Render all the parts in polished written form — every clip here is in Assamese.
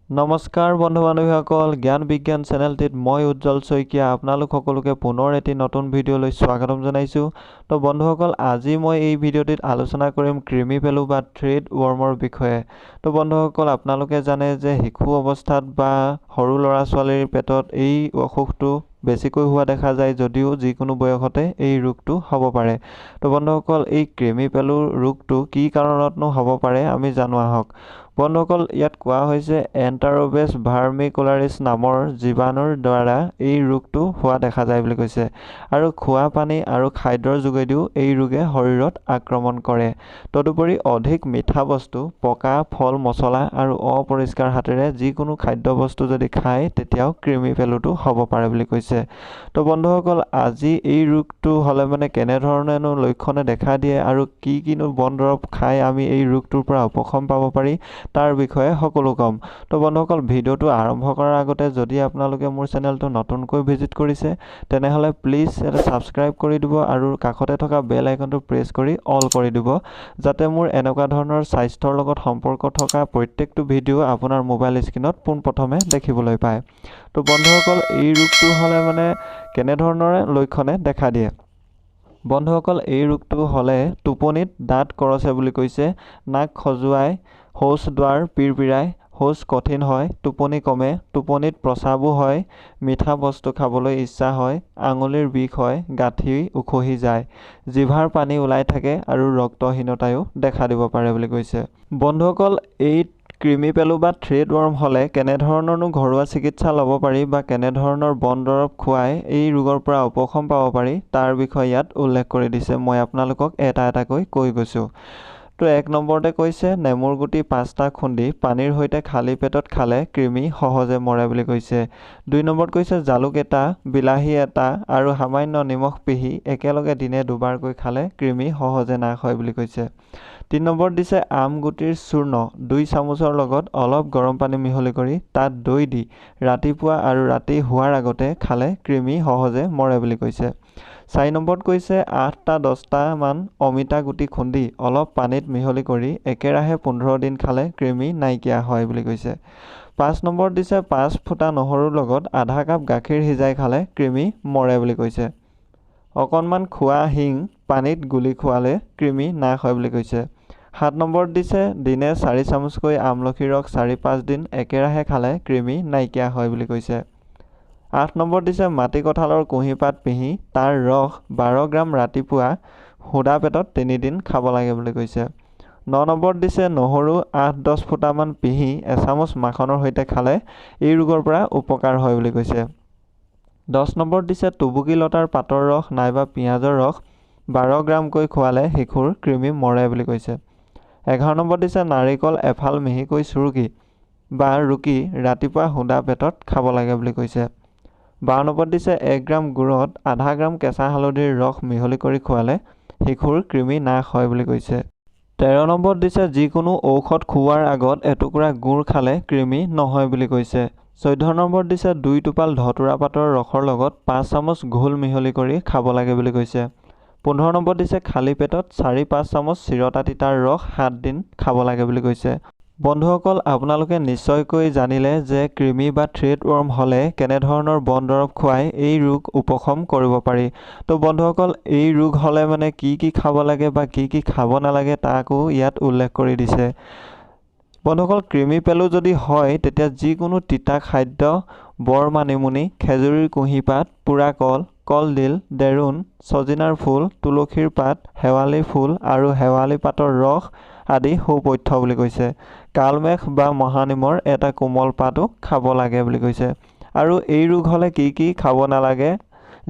নমস্কাৰ বন্ধু বান্ধৱীসকল জ্ঞান বিজ্ঞান চেনেলটিত মই উজ্জ্বল শইকীয়া আপোনালোক সকলোকে পুনৰ এটি নতুন ভিডিঅ'লৈ স্বাগতম জনাইছো। তো বন্ধুসকল আজি মই এই ভিডিঅ'টিত আলোচনা কৰিম কৃমি পেলু বা থ্ৰেড ৱৰ্মৰ বিষয়ে। তো বন্ধুসকল আপোনালোকে জানে যে শিশু অৱস্থাত বা সৰু ল'ৰা ছোৱালীৰ পেটত এই অসুখটো বেছিকৈ হোৱা দেখা যায় যদিও যিকোনো বয়সতে এই ৰোগটো হ'ব পাৰে। তো বন্ধুসকল এই কৃমি পেলুৰ ৰোগটো কি কাৰণতনো হ'ব পাৰে আমি জানো আহক। বন্ধুসকল ইয়াত কোৱা হৈছে এণ্টাৰ'বেছ ভাৰ্মিকুলাৰিছ নামৰ জীৱাণুৰ দ্বাৰা এই ৰোগটো হোৱা দেখা যায় বুলি কৈছে আৰু খোৱা পানী আৰু খাদ্যৰ যোগেদিও এই ৰোগে শৰীৰত আক্ৰমণ কৰে। তদুপৰি অধিক মিঠা বস্তু, পকা ফল মছলা আৰু অপৰিষ্কাৰ হাতেৰে যিকোনো খাদ্য বস্তু যদি খায় তেতিয়াও কৃমি পেলুটো হ'ব পাৰে বুলি কৈছে। তো বন্ধুসকল আজি এই ৰোগটো হ'লে মানে কেনেধৰণেনো লক্ষণে দেখা দিয়ে আৰু কিনো বন দৰৱ খাই আমি এই ৰোগটোৰ পৰা উপশম পাব পাৰি তাৰ বিষয়ে সকলো কম। তো বন্ধুসকল ভিডিঅ'টো আৰম্ভ কৰাৰ আগতে যদি আপোনালোকে মোৰ চেনেলটো নতুনকৈ ভিজিট কৰিছে তেনেহ'লে প্লিজ এটা ছাবস্ক্ৰাইব কৰি দিব আৰু কাষতে থকা বেল আইকনটো প্ৰেছ কৰি অল কৰি দিব যাতে মোৰ এনেকুৱা ধৰণৰ স্বাস্থ্যৰ লগত সম্পৰ্ক থকা প্ৰত্যেকটো ভিডিঅ' আপোনাৰ মোবাইল স্ক্ৰীনত পোনপ্ৰথমে দেখিবলৈ পায়। তো বন্ধুসকল এই ৰোগটো হ'লে মানে কেনেধৰণৰে লক্ষণে দেখা দিয়ে। বন্ধুসকল এই ৰোগটো হ'লে টোপনিত দাঁত কৰচে বুলি কৈছে, নাক খজুৱাই, শৌচ দুৱাৰ পিৰপিৰাই, শৌচ কঠিন হয়, টোপনি কমে, টোপনিত প্ৰস্ৰাৱো হয়, মিঠা বস্তু খাবলৈ ইচ্ছা হয়, আঙুলিৰ বিষ হয়, গাঁঠি উখহি যায়, জিভাৰ পানী ওলাই থাকে আৰু ৰক্তহীনতায়ো দেখা দিব পাৰে বুলি কৈছে। বন্ধুসকল এই কৃমি পেলু বা থ্ৰেড ৱৰ্ম হ'লে কেনেধৰণৰনো ঘৰুৱা চিকিৎসা ল'ব পাৰি বা কেনেধৰণৰ বন দৰৱ খুৱাই এই ৰোগৰ পৰা উপশম পাব পাৰি তাৰ বিষয়ে ইয়াত উল্লেখ কৰি দিছে। মই আপোনালোকক এটা এটাকৈ কৈ গৈছোঁ। তো 1 নম্বৰতে কৈছে নেমুৰ গুটি 5টা খুন্দি পানীৰ সৈতে খালী পেটত খালে কৃমি সহজে মৰে বুলি কৈছে। 2 নম্বৰত কৈছে জালুক এটা, বিলাহী এটা আৰু সামান্য নিমখ পিহি একেলগে দিনে দুবাৰকৈ খালে কৃমি সহজে নাশ হয় বুলি কৈছে। 3 নম্বৰত দিছে আম গুটিৰ চূৰ্ণ 2 চামুচৰ লগত অলপ গৰম পানী মিহলি কৰি তাত দৈ দি ৰাতিপুৱা আৰু ৰাতি শোৱাৰ আগতে খালে কৃমি সহজে মৰে বুলি কৈছে। 4 নম্বৰত কৈছে 8টা 10টা মান অমিতা গুটি খুন্দি অলপ পানীত মিহলি কৰি একেৰাহে 15 দিন খালে কৃমি নাইকিয়া হয় বুলি কৈছে। 5 নম্বৰত দিছে 5 ফুটা নহৰুৰ লগত আধা কাপ গাখীৰ সিজাই খালে কৃমি মৰে বুলি কৈছে। অকণমান খোৱা হিং পানীত গুলি খোৱালে কৃমি নাশ হয় বুলি কৈছে। 7 নম্বৰত দিছে দিনে 4 চামুচকৈ আমলখিৰ ৰস 4-5 দিন একেৰাহে খালে কৃমি নাইকিয়া হয় বুলি কৈছে। 8 নম্বৰত দিছে মাটি কঁঠালৰ কুঁহিপাত পিহি তাৰ ৰস 12 গ্ৰাম ৰাতিপুৱা সুদা পেটত 3 দিন খাব লাগে বুলি কৈছে। 9 নম্বৰত দিছে নহৰু 8-10 ফুটামান পিহি এচামুচ মাখনৰ সৈতে খালে এই ৰোগৰ পৰা উপকাৰ হয় বুলি কৈছে। 10 নম্বৰত দিছে টুবুকি লতাৰ পাতৰ ৰস নাইবা পিঁয়াজৰ ৰস 12 গ্ৰামকৈ খোৱালে শিশুৰ কৃমি মৰে বুলি কৈছে। 11 নম্বৰত দিছে নাৰিকল এফাল মিহিকৈ চুৰুকি বা ৰুকি ৰাতিপুৱা সুদা পেটত খাব লাগে বুলি কৈছে। 12 নম্বৰত দিছে 1 গ্ৰাম গুড়ত আধা গ্ৰাম কেঁচা হালধিৰ ৰস মিহলি কৰি খোৱালে শিশুৰ কৃমি নাশ হয় বুলি কৈছে। 13 নম্বৰত দিছে যিকোনো ঔষধ খোৱাৰ আগত এটুকুৰা গুড় খালে কৃমি নহয় বুলি কৈছে। 14 নম্বৰত দিছে 2 টোপাল ধতুৰা পাতৰ ৰসৰ লগত 5 চামুচ ঘোল মিহলি কৰি খাব লাগে বুলি কৈছে। 15 নম্বৰত দিছে খালী পেটত 4-5 চামুচ চিৰতা তিতাৰ ৰস 7 দিন খাব লাগে বুলি কৈছে। বন্ধুসকল আপোনালোকে নিশ্চয়কৈ জানিলে যে কৃমি বা থ্ৰেড ৱৰ্ম হ'লে কেনেধৰণৰ বন দৰৱ খুৱাই এই ৰোগ উপশম কৰিব পাৰি। তো বন্ধুসকল এই ৰোগ হ'লে মানে কি খাব লাগে বা কি খাব নালাগে তাকো ইয়াত উল্লেখ কৰি দিছে। বন্ধুসকল কৃমি পেলু যদি হয় তেতিয়া যিকোনো তিতা খাদ্য, বৰ মানিমুনি, খেজুৰীৰ কুঁহিপাত, পোৰা কল, কলডিল, দেৰুণ, ছজিনাৰ ফুল, তুলসীৰ পাত, শেৱালি ফুল আৰু শেৱালি পাতৰ ৰস আদি সুপথ্য বুলি কৈছে। কালমেঘ বা মহানিমৰ এটা কোমল পাতো খাব লাগে বুলি কৈছে। আৰু এই ৰোগ হ'লে কি খাব নালাগে,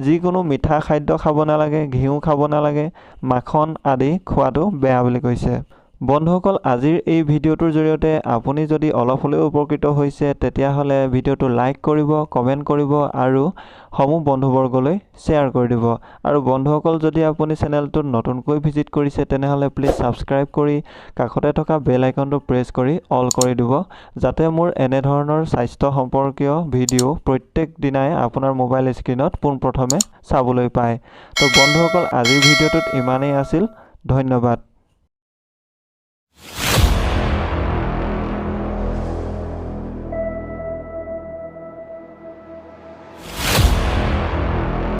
যিকোনো মিঠা খাদ্য খাব নালাগে, ঘিউ খাব নালাগে, মাখন আদি খোৱাটো বেয়া বুলি কৈছে। বন্ধুসকল আজিৰ এই ভিডিঅ'টোৰ জৰিয়তে আপুনি যদি অলপ হ'লেও উপকৃত হৈছে তেতিয়াহ'লে ভিডিঅ'টো লাইক কৰিব, কমেণ্ট কৰিব আৰু সমূহ বন্ধুবৰ্গলৈ শ্বেয়াৰ কৰি দিব। আৰু বন্ধুসকল যদি আপুনি চেনেলটোত নতুনকৈ ভিজিট কৰিছে তেনেহ'লে প্লিজ ছাবস্ক্ৰাইব কৰি কাষতে থকা বেল আইকনটো প্ৰেছ কৰি অল কৰি দিব যাতে মোৰ এনেধৰণৰ স্বাস্থ্য সম্পৰ্কীয় ভিডিঅ' প্ৰত্যেক দিনাই আপোনাৰ মোবাইল স্ক্ৰীনত পোনপ্ৰথমে চাবলৈ পায়। তো বন্ধুসকল আজিৰ ভিডিঅ'টোত ইমানেই আছিল। ধন্যবাদ।